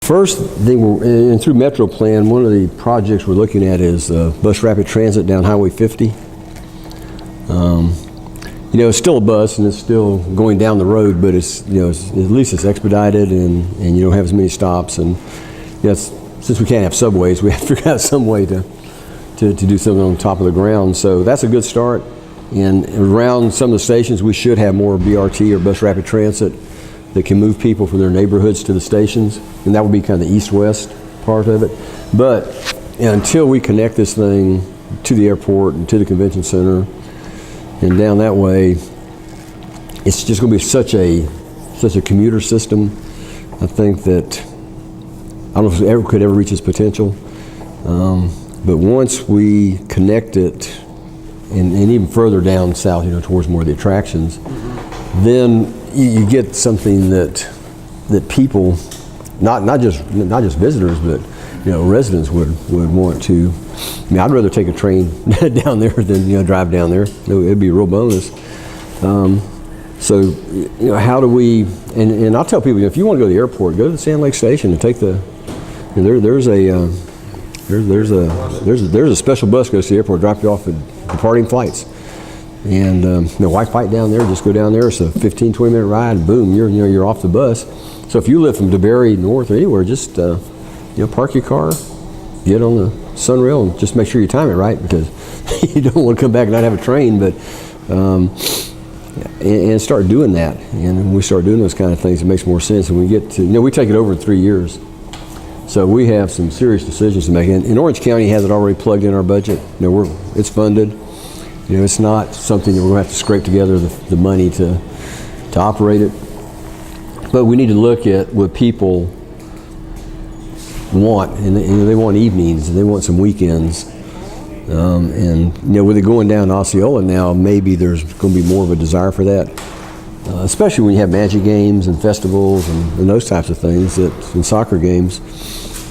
First thing, and through Metro Plan, one of the projects we're looking at is bus rapid transit down Highway 50. You know, it's still a bus and it's still going down the road, but it's, you know, at least it's expedited and you don't have as many stops. And you know, since we can't have subways, we have to figure out some way to do something on top of the ground. So that's a good start. And around some of the stations, we should have more BRT or bus rapid transit that can move people from their neighborhoods to the stations. And that would be kind of the east-west part of it. But you know, until we connect this thing to the airport and to the convention center and down that way, it's just going to be such a commuter system. I think that, I don't know if it could ever reach its potential. But once we connect it, and even further down south, you know, towards more of the attractions, then you get something that people, not just visitors, but you know, residents would want to. I mean, I'd rather take a train down there than, you know, drive down there. It'd be a real bonus. So, you know, how do we? And I'll tell people, you know, if you want to go to the airport, go to the Sand Lake Station and take the. You know, there's a special bus goes to the airport, drop you off at departing flights. And you know, why fight down there? Just go down there. It's a 15-20 minute ride. And boom, you're off the bus. So if you live from DeBerry North or anywhere, just you know, park your car, get on the Sunrail, and just make sure you time it right, because you don't want to come back and not have a train. But and start doing that. And when we start doing those kind of things, it makes more sense. And we get to, you know, we take it over in 3 years. So we have some serious decisions to make. And Orange County has it already plugged in our budget. You know, it's funded. You know, it's not something that we're going to have to scrape together the money to operate it. But we need to look at what people want, and they want evenings, and they want some weekends. And you know, with it going down to Osceola now, maybe there's going to be more of a desire for that. Especially when you have magic games and festivals and those types of things, and soccer games,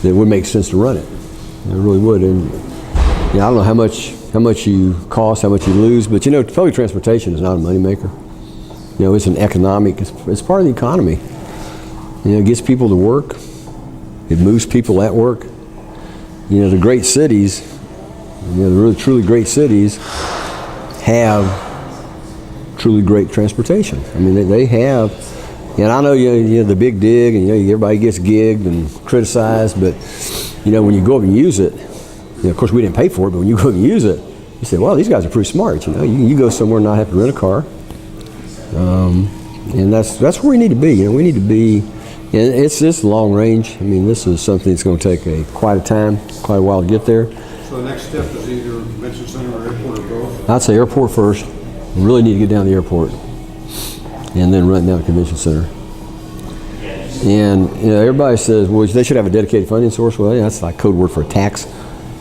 that would make sense to run it. It really would. And you know, I don't know how much you cost, how much you lose, but you know, public transportation is not a moneymaker. You know, it's an economic. It's part of the economy. You know, it gets people to work. It moves people at work. You know, the great cities, you know, the really truly great cities have truly great transportation. I mean, they have, and I know, you know, the big dig, and you know, everybody gets gigged and criticized, but you know, when you go up and use it, you know, of course we didn't pay for it, but when you go up and use it, you say, well, these guys are pretty smart. You know, you go somewhere and not have to rent a car, and that's where we need to be. You know, we need to be, and it's long range. I mean, this is something that's going to take quite a while to get there. So the next step is either convention center or airport or both? I'd say airport first. We really need to get down to the airport and then run down to the convention center. And you know, everybody says, well, they should have a dedicated funding source. Well, yeah, that's like code word for a tax.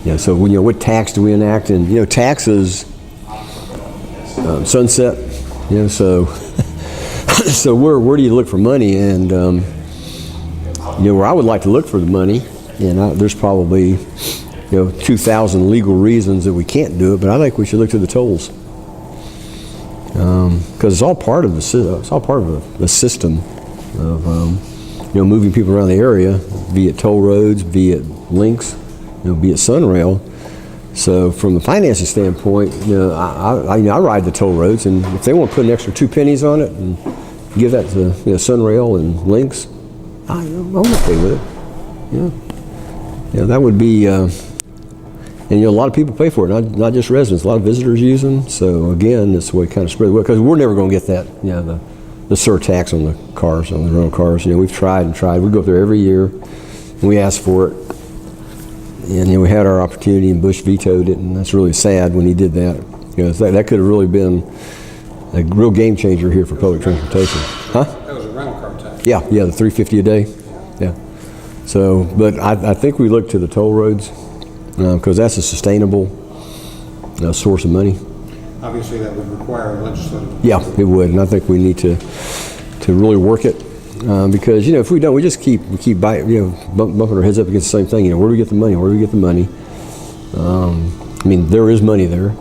Yeah, so you know, what tax do we enact? And you know, taxes sunset. You know, so so where do you look for money? And you know, where I would like to look for the money, and there's probably, you know, 2,000 legal reasons that we can't do it, but I think we should look to the tolls. Because it's all part of the system of you know, moving people around the area, be it toll roads, be it links, you know, be it Sunrail. So from the financing standpoint, you know, I ride the toll roads, and if they want to put an extra 2 pennies on it and give that to, you know, Sunrail and links, I'm okay with it. Yeah, that would be. And you know, a lot of people pay for it, not just residents. A lot of visitors use them. So again, it's the way it kind of spread, because we're never going to get that, you know, the surtax on the cars, on the rental cars. You know, we've tried and tried. We go up there every year, and we ask for it. And you know, we had our opportunity, and Bush vetoed it, and that's really sad when he did that. You know, that could have really been a real game changer here for public transportation. Huh? That was a rental car tax. Yeah, the $3.50 a day. Yeah. So, but I think we look to the toll roads, because that's a sustainable source of money. Obviously, that would require legislative. Yeah, it would, and I think we need to really work it, because you know, if we don't, we keep biting, you know, bumping our heads up against the same thing. You know, where do we get the money? Where do we get the money? I mean, there is money there.